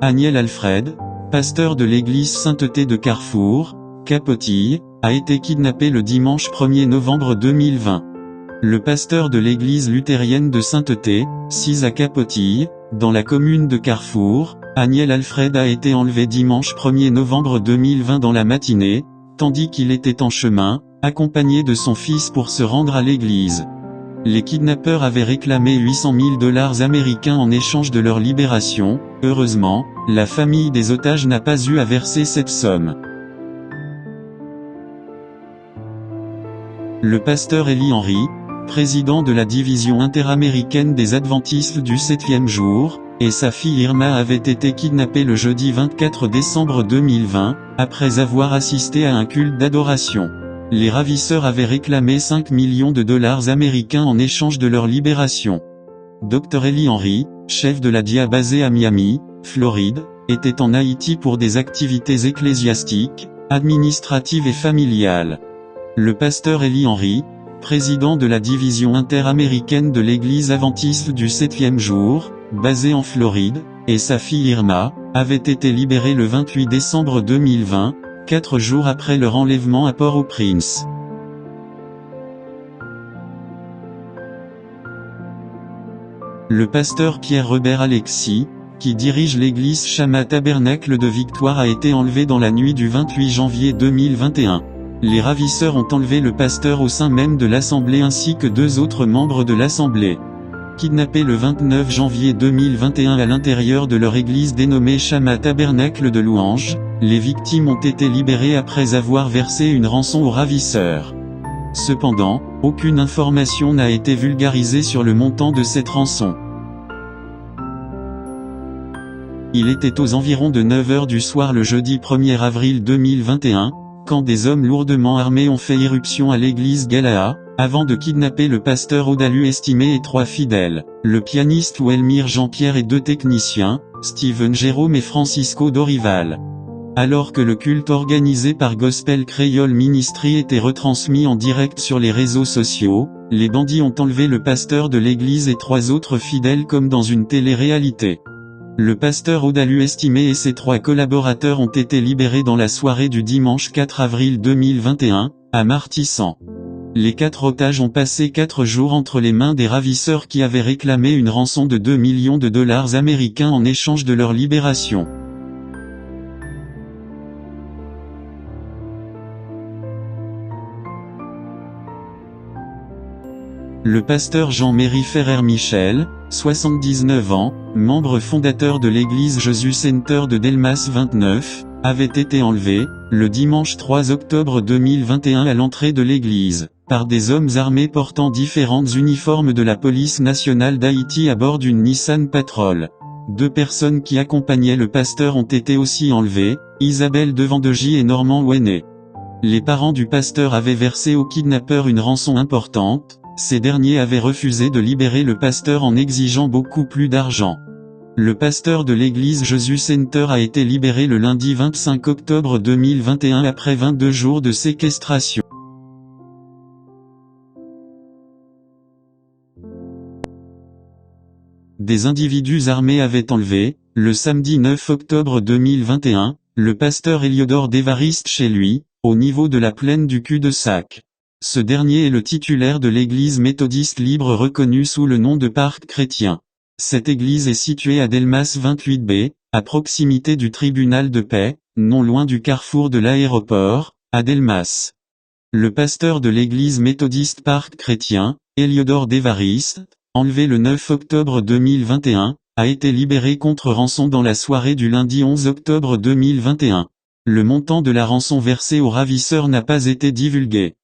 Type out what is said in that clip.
Aniel Alfred, pasteur de l'église Sainteté de Carrefour, Capotilles, a été kidnappé le dimanche 1er novembre 2020. Le pasteur de l'église luthérienne de Sainteté, sise à Capotilles, dans la commune de Carrefour, Aniel Alfred a été enlevé dimanche 1er novembre 2020 dans la matinée, tandis qu'il était en chemin, accompagné de son fils pour se rendre à l'église. Les kidnappeurs avaient réclamé 800 000 $ américains en échange de leur libération. Heureusement, la famille des otages n'a pas eu à verser cette somme. Le pasteur Eli Henry, président de la division interaméricaine des Adventistes du 7e jour, et sa fille Irma avaient été kidnappés le jeudi 24 décembre 2020, après avoir assisté à un culte d'adoration. Les ravisseurs avaient réclamé 5 millions de $ américains en échange de leur libération. Dr Eli Henry, chef de la DIA basée à Miami, Floride, était en Haïti pour des activités ecclésiastiques, administratives et familiales. Le pasteur Eli Henry, président de la division interaméricaine de l'église adventiste du 7e jour, basée en Floride, et sa fille Irma, avaient été libérés le 28 décembre 2020, 4 jours après leur enlèvement à Port-au-Prince. Le pasteur Pierre Robert Alexis, qui dirige l'église Shama Tabernacle de Victoire, a été enlevé dans la nuit du 28 janvier 2021. Les ravisseurs ont enlevé le pasteur au sein même de l'assemblée ainsi que 2 autres membres de l'assemblée. Kidnappés le 29 janvier 2021 à l'intérieur de leur église dénommée Shama Tabernacle de Louange, les victimes ont été libérées après avoir versé une rançon aux ravisseurs. Cependant, aucune information n'a été vulgarisée sur le montant de cette rançon. Il était aux environs de 9 h du soir le jeudi 1er avril 2021, quand des hommes lourdement armés ont fait irruption à l'église Galaha, avant de kidnapper le pasteur Odalu Estimé et 3 fidèles, le pianiste Welmire Jean-Pierre et 2 techniciens, Steven Jérôme et Francisco Dorival. Alors que le culte organisé par Gospel Creole Ministry était retransmis en direct sur les réseaux sociaux, les bandits ont enlevé le pasteur de l'église et 3 autres fidèles comme dans une télé-réalité. Le pasteur Odalu Estimé et ses 3 collaborateurs ont été libérés dans la soirée du dimanche 4 avril 2021, à Martissan. Les 4 otages ont passé 4 jours entre les mains des ravisseurs qui avaient réclamé une rançon de 2 millions de $ américains en échange de leur libération. Le pasteur Jean-Méry Ferrer-Michel, 79 ans, membre fondateur de l'église Jesus Center de Delmas 29, avait été enlevé, le dimanche 3 octobre 2021 à l'entrée de l'église, par des hommes armés portant différentes uniformes de la police nationale d'Haïti à bord d'une Nissan Patrol. 2 personnes qui accompagnaient le pasteur ont été aussi enlevées, Isabelle Devandegy et Normand Ouenet. Les parents du pasteur avaient versé aux kidnappeurs une rançon importante. Ces derniers avaient refusé de libérer le pasteur en exigeant beaucoup plus d'argent. Le pasteur de l'église Jesus Center a été libéré le lundi 25 octobre 2021 après 22 jours de séquestration. Des individus armés avaient enlevé, le samedi 9 octobre 2021, le pasteur Héliodore d'Évariste chez lui, au niveau de la plaine du cul-de-sac. Ce dernier est le titulaire de l'église méthodiste libre reconnue sous le nom de Parc Chrétien. Cette église est située à Delmas 28B, à proximité du tribunal de paix, non loin du carrefour de l'aéroport, à Delmas. Le pasteur de l'église méthodiste Parc Chrétien, Héliodore d'Évariste, enlevé le 9 octobre 2021, a été libéré contre rançon dans la soirée du lundi 11 octobre 2021. Le montant de la rançon versée aux ravisseurs n'a pas été divulgué.